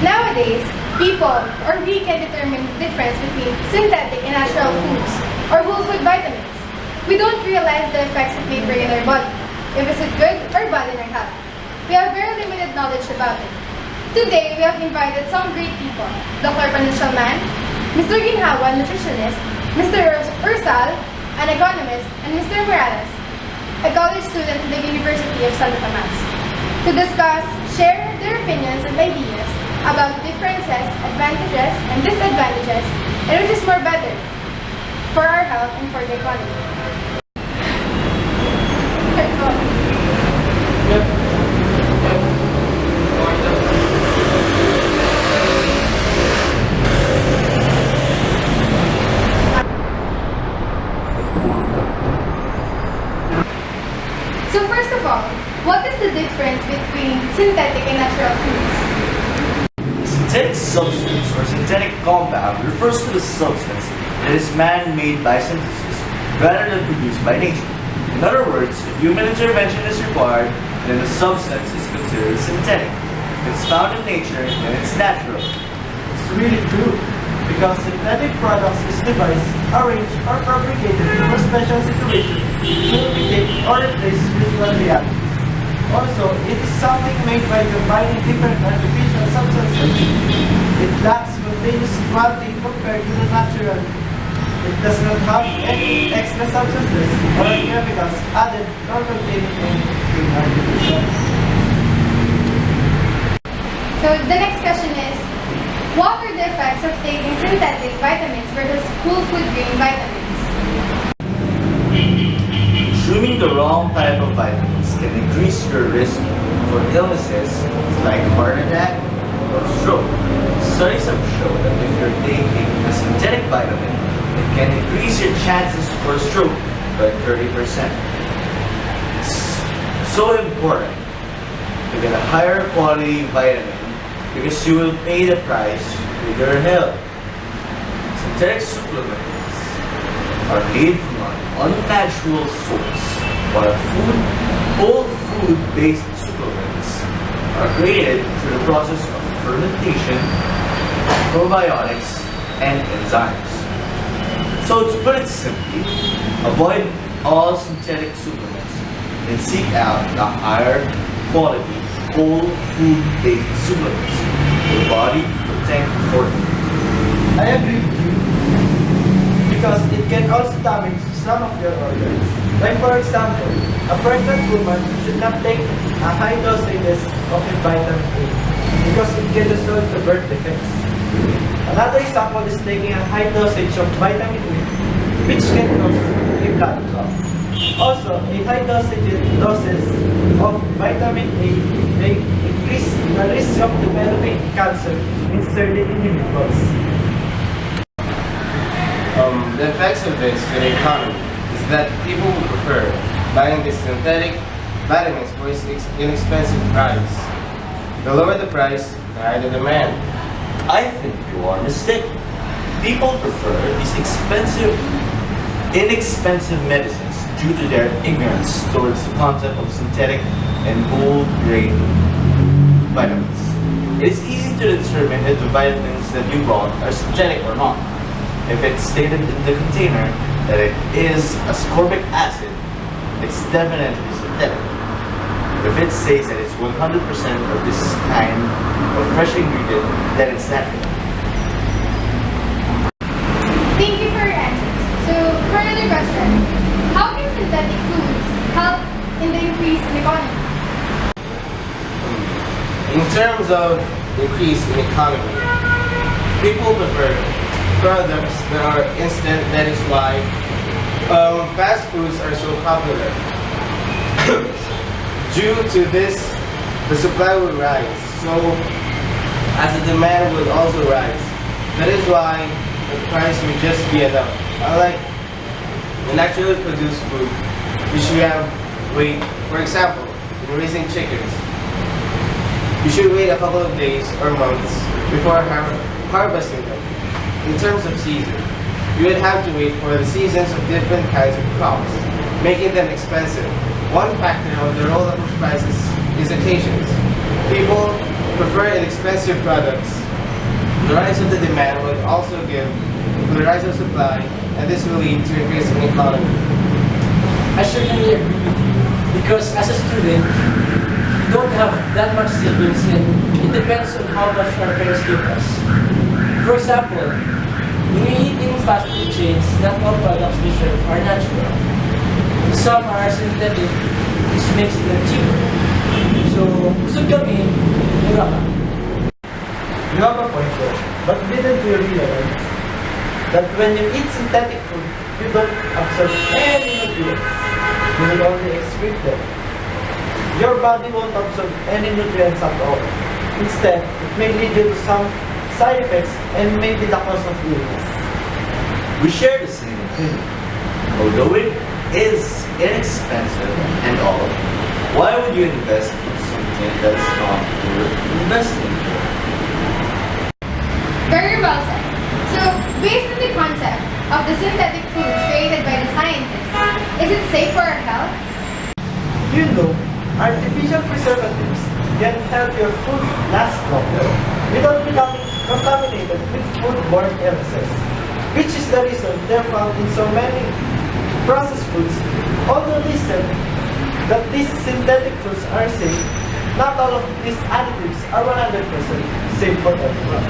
Nowadays, people or we can determine the difference between synthetic and natural foods or whole food vitamins. We don't realize the effects it may bring in our body, if it's good or bad in our health. We have very limited knowledge about it. Today, we have invited some great people, Dr. Panucial Man, Mr. Ginhawa, nutritionist, Mr. Ursal, an economist, and Mr. Morales, a college student at the University of Santo Tomas, to discuss, share their opinions and ideas about the differences, advantages, and disadvantages, and which is more better for our health and for the economy. So first of all, what is the difference between synthetic and natural foods? Synthetic substance or synthetic compound refers to the substance that is man-made by synthesis rather than produced by nature. In other words, if human intervention is required, then the substance is considered synthetic. If it's found in nature, then it's natural. It's really true, because synthetic products is devised, arranged, or fabricated for special situations to imitate or replace usual realities. Also, it is something made by combining different artificial substances. It lacks spontaneous quality compared to the natural. It does not have any extra substances or chemicals added nor containing anything artificial. So the next question is, what are the effects of taking synthetic vitamins versus whole food grain vitamins? Consuming the wrong type of vitamins can increase your risk for illnesses like heart attack or stroke. Studies have shown that if you're taking a synthetic vitamin, it can increase your chances for stroke by 30%. It's so important to get a higher quality vitamin because you will pay the price with your health. Synthetic supplements are made from an unnatural source, while whole food-based supplements are created through the process of fermentation, probiotics, and enzymes. So to put it simply, avoid all synthetic supplements and seek out the higher quality whole food-based supplements your body will thank you for. I agree with you, because it can also damage some of your organs. Like for example, a pregnant woman should not take a high dosages of vitamin A because it can result to birth defects. Another example is taking a high dosage of vitamin A, which can cause a blood clot. Also, a high doses of vitamin A may increase the risk of developing cancer in certain individuals. The effects of this to the economy is that people will prefer buying these synthetic vitamins for its inexpensive price. The lower the price, the higher the demand. I think you are mistaken. People prefer these inexpensive medicines due to their ignorance towards the concept of synthetic and whole grain vitamins. It is easy to determine if the vitamins that you bought are synthetic or not. If it's stated in the container that it is ascorbic acid, it's definitely synthetic. If it says that it's 100% of this kind of fresh ingredient, then it's natural. Thank you for your answers. So, for another question, how can synthetic foods help in the increase in economy? In terms of increase in economy, people prefer products that are instant. That is why fast foods are so popular. Due to this, the supply will rise. So, as the demand will also rise. That is why the price will just be enough. Unlike the naturally produced food, which we have wait. For example, in raising chickens, you should wait a couple of days or months before harvesting them. In terms of season, you would have to wait for the seasons of different kinds of crops, making them expensive. One factor of the roll-up of prices is occasions. People prefer prefer inexpensive products. The rise of the demand would also give to the rise of supply, and this will lead to increase in economy. I certainly agree with you because as a student, we don't have that much savings and it depends on how much our parents give us. For example, when we eat in fast food chains, not all products they serve are natural. Some are synthetic, which makes them cheaper. So, busog kami, mura ka. You have a point there, but didn't you realize that when you eat synthetic food, you don't absorb any nutrients? You will only excrete them. Your body won't absorb any nutrients at all. Instead, it may lead you to some side effects and may be the cause of illness. We share the same opinion. Although it is inexpensive and all, why would you invest in something that's not worth investing for? Very well said. So, based on the concept of the synthetic foods created by the scientists, is it safe for our health? You know, artificial preservatives can help your food last longer without becoming contaminated with foodborne illnesses, which is the reason they're found in so many processed foods. Although they said that these synthetic foods are safe, not all of these additives are 100% safe for everyone.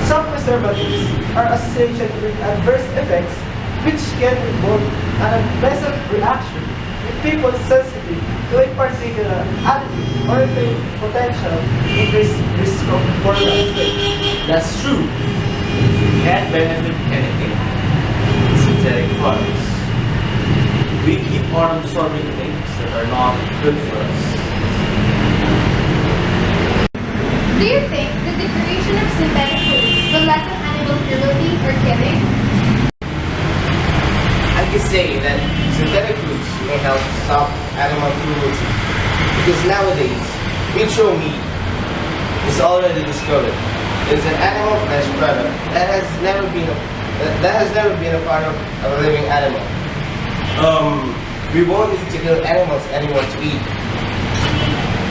Some preservatives are associated with adverse effects which can involve an unpleasant reaction in people sensitive to a particular additive or a potential increased risk of for cancer. That's true. We can't benefit anything in synthetic products. We keep on absorbing things that are not good for us. Do you think that the creation of synthetic foods will lessen animal cruelty or killing? I could say that synthetic foods may help stop animal cruelty because nowadays ritual meat is already discovered. It's an animal flesh product that has never been a part of a living animal. We won't need to kill animals anymore to eat.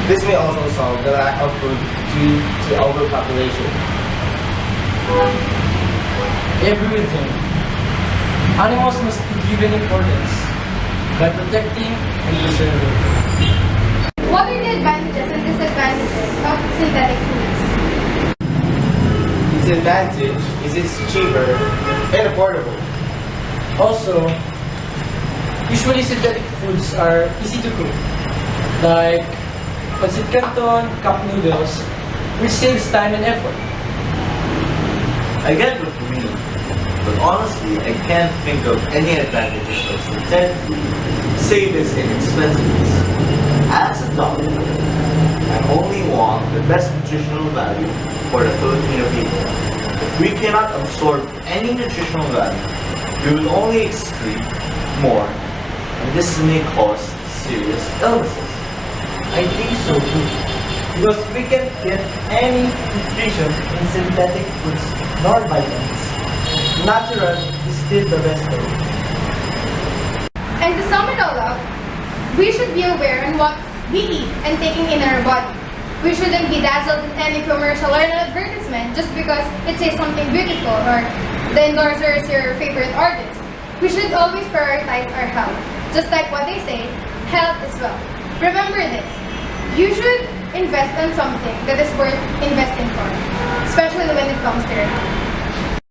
This may also solve the lack of food due to overpopulation. I agree with him. Animals must be given importance by protecting and preserving. What are the advantages and disadvantages of synthetic foods? Its advantage is it's cheaper and affordable. Also, usually synthetic foods are easy to cook, like pancit canton, cup noodles, which saves time and effort. I get what you mean, but honestly, I can't think of any advantages of synthetic food, save its inexpensiveness. As a doctor, I only want the best nutritional value for the Filipino people. If we cannot absorb any nutritional value, we will only excrete more, and this may cause serious illnesses. I think so too. Because we can't get any nutrition in synthetic foods nor vitamins. Natural is still the best way. And to sum it all up, we should be aware on what we eat and taking in our body. We shouldn't be dazzled in any commercial or an advertisement just because it says something beautiful or the endorser is your favorite artist. We should always prioritize our health. Just like what they say, health is wealth. Remember this, you should invest on something that is worth investing